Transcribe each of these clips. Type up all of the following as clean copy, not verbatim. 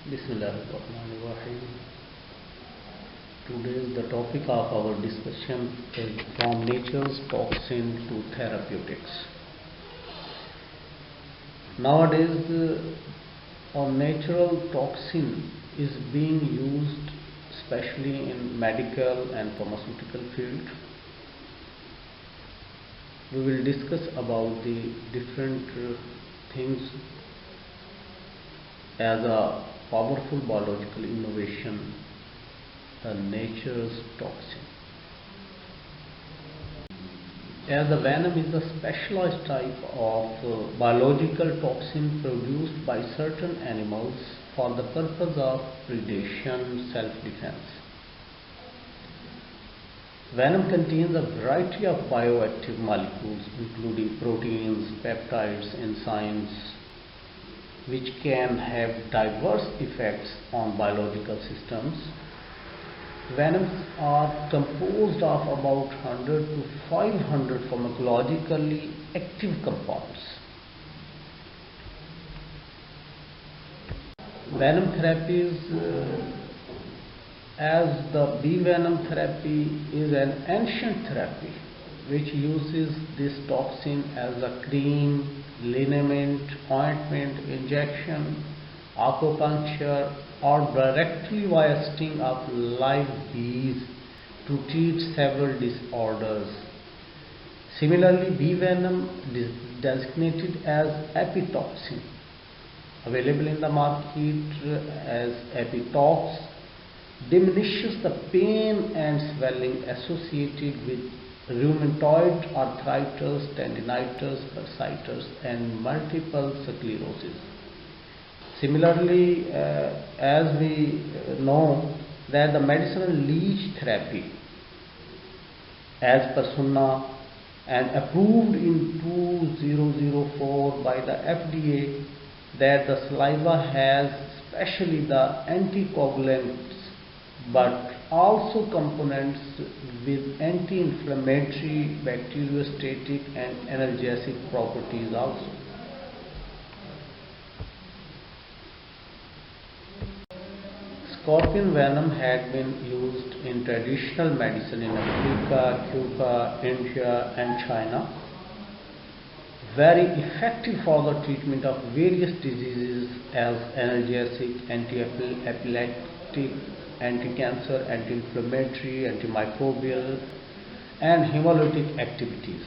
Bismillahirrahmanirrahim. Today the topic of our discussion is from nature's toxin to therapeutics. Nowadays, a natural toxin is being used especially in medical and pharmaceutical field. We will discuss about the different things as a powerful biological innovation, the nature's toxin. As the venom is a specialized type of biological toxin produced by certain animals for the purpose of predation, self-defense. Venom contains a variety of bioactive molecules including proteins, peptides, enzymes, which can have diverse effects on biological systems. Venoms are composed of about 100 to 500 pharmacologically active compounds. Venom therapies, as the bee venom therapy is an ancient therapy which uses this toxin as a cream, liniment, ointment, injection, acupuncture, or directly via sting of live bees to treat several disorders. Similarly, bee venom is designated as epitoxin, available in the market as Epitox, diminishes the pain and swelling associated with rheumatoid arthritis, tendinitis, bursitis, and multiple sclerosis. Similarly, as we know that the medicinal leech therapy, as per Sunnah and approved in 2004 by the FDA, that the saliva has especially the anticoagulants but also components with anti-inflammatory, bacteriostatic and analgesic properties also. Scorpion venom had been used in traditional medicine in Africa, Cuba, India and China. Very effective for the treatment of various diseases as analgesic, anti-epileptic, anti-cancer, anti-inflammatory, antimicrobial and hemolytic activities.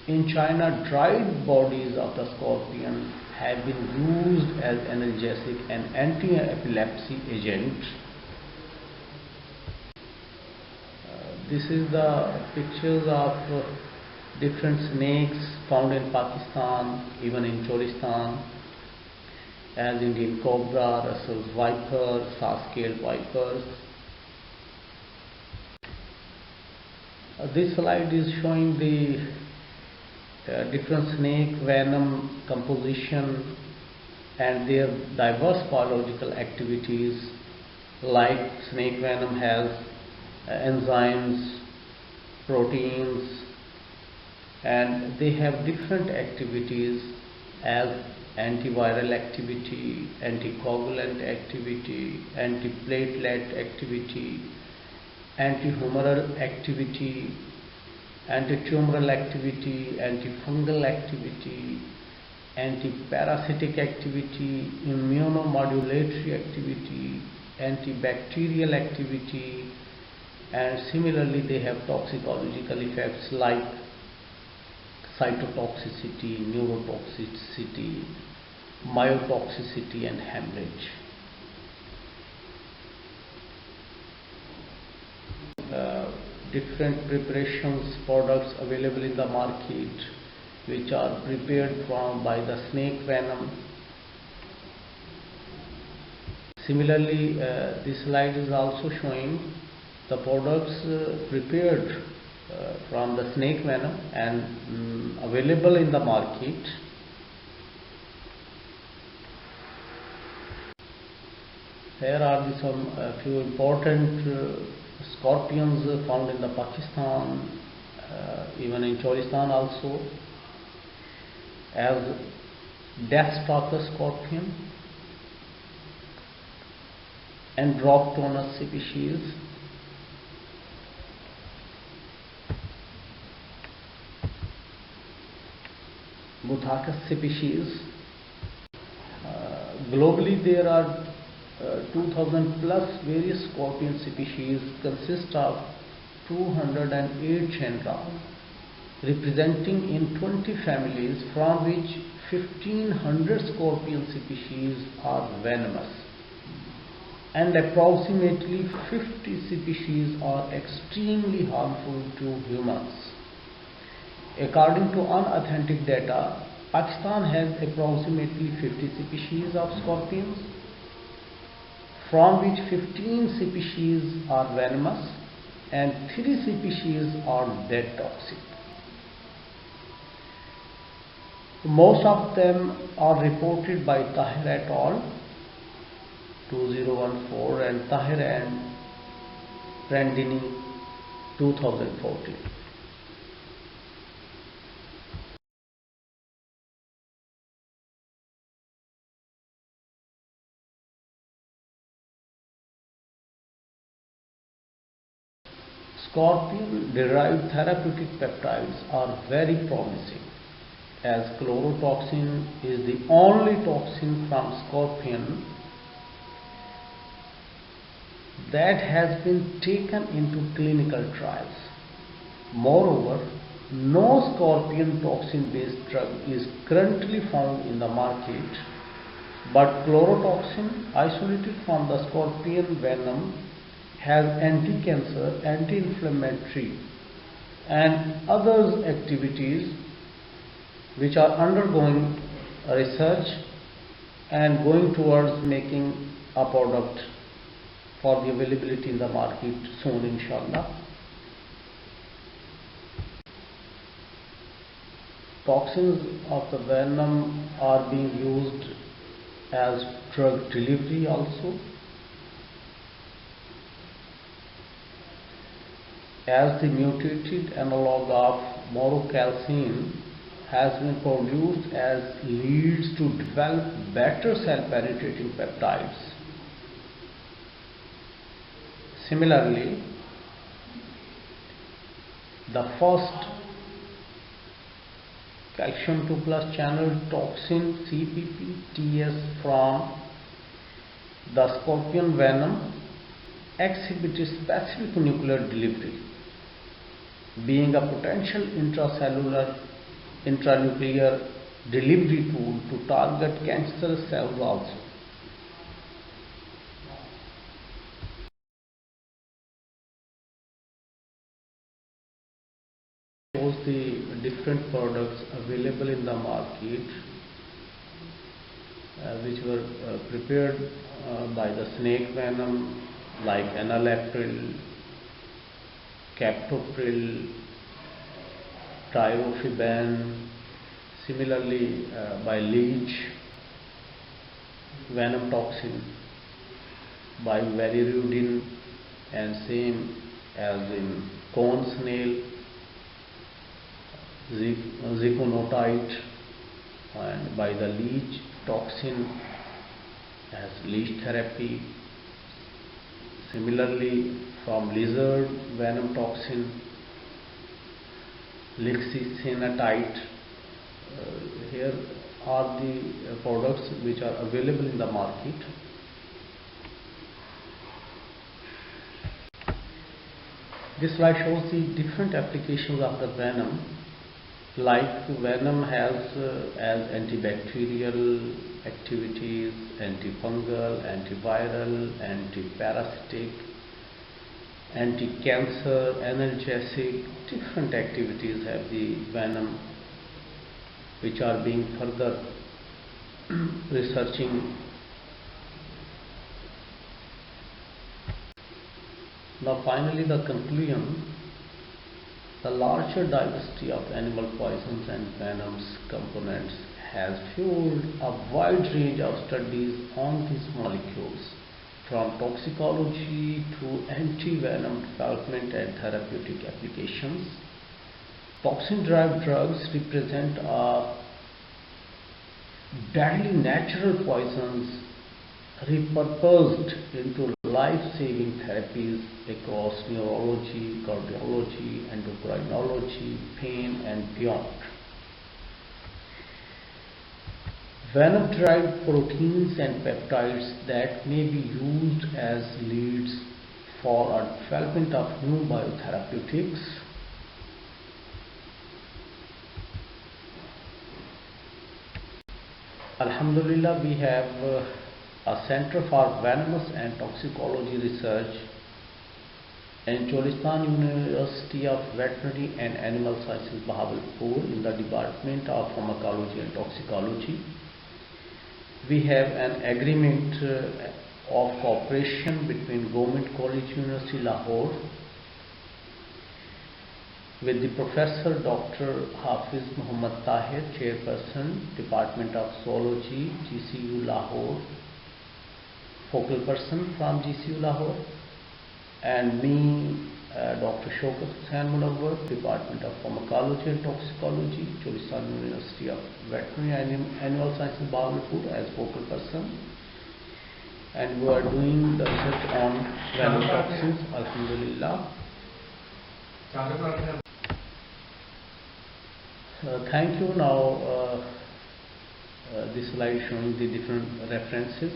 In China, dried bodies of the scorpion have been used as analgesic and anti-epilepsy agent. This is the pictures of different snakes found in Pakistan, even in Cholistan, as Indian cobra, Russell's viper, saw-scaled vipers. This slide is showing the different snake venom composition and their diverse biological activities. Like snake venom has enzymes, proteins, and they have different activities as antiviral activity, anticoagulant activity, antiplatelet activity, antihumoral activity, antitumoral activity, antifungal activity, antiparasitic activity, immunomodulatory activity, antibacterial activity, and similarly they have toxicological effects like cytotoxicity, neurotoxicity, myotoxicity and hemorrhage. Different preparations, products available in the market which are prepared from by the snake venom. Similarly, this slide is also showing the products prepared from the snake venom and available in the market. Here are some few important scorpions found in the Pakistan, even in Cholistan also, as death stalker scorpion, Androctonus species, Butharcus species. Globally, there are 2000 plus various scorpion species, consist of 208 genera, representing in 20 families, from which 1500 scorpion species are venomous and approximately 50 species are extremely harmful to humans. According to unauthentic data, Pakistan has approximately 50 species of scorpions, from which 15 species are venomous and 3 species are dead toxic. Most of them are reported by Tahir et al. 2014 and Tahir and Prandini 2014. Scorpion-derived therapeutic peptides are very promising, as chlorotoxin is the only toxin from scorpion that has been taken into clinical trials. Moreover, no scorpion toxin-based drug is currently found in the market, but chlorotoxin isolated from the scorpion venom has anti-cancer, anti-inflammatory and other activities which are undergoing research and going towards making a product for the availability in the market soon, inshallah. Toxins of the venom are being used as drug delivery also, as the mutated analog of morocalcine has been produced as leads to develop better cell penetrating peptides. Similarly, the first calcium 2 plus channel toxin CPP-TS from the scorpion venom exhibits specific nuclear delivery, being a potential intranuclear delivery tool to target cancer cells also. Shows the different products available in the market which were prepared by the snake venom, like enalapril, captopril, tirofiban, similarly by leech, venom toxin, by valirudin, and same as in cone snail, ziconotite, and by the leech toxin as leech therapy. Similarly, from lizard venom toxin, lixisenatite. Here are the products which are available in the market. This slide shows the different applications of the venom. Like venom has as antibacterial activities, antifungal, antiviral, antiparasitic, anti-cancer, analgesic, different activities have the venom, which are being further researching. Now finally, the conclusion: the larger diversity of animal poisons and venoms components has fueled a wide range of studies on these molecules, from toxicology to anti-venom development and therapeutic applications. Toxin-derived drugs represent deadly natural poisons repurposed into life-saving therapies across neurology, cardiology, endocrinology, pain and beyond. Venom-derived proteins and peptides that may be used as leads for a development of new biotherapeutics. Alhamdulillah, we have a Center for Venomous and Toxicology Research in Cholistan University of Veterinary and Animal Sciences, Bahawalpur, in the Department of Pharmacology and Toxicology. We have an agreement of cooperation between Government College University Lahore with the Professor Dr. Hafiz Muhammad Tahir, Chairperson, Department of Zoology, GCU Lahore, focal person from GCU Lahore, and me, Dr. Shaukat Hussain Munawar, Department of Pharmacology and Toxicology, Cholistan University of Veterinary and Animal Sciences, Bahawalpur, as focal person. And we are doing the research on venom toxins, Alhamdulillah. Thank you. Now, this slide showing the different references.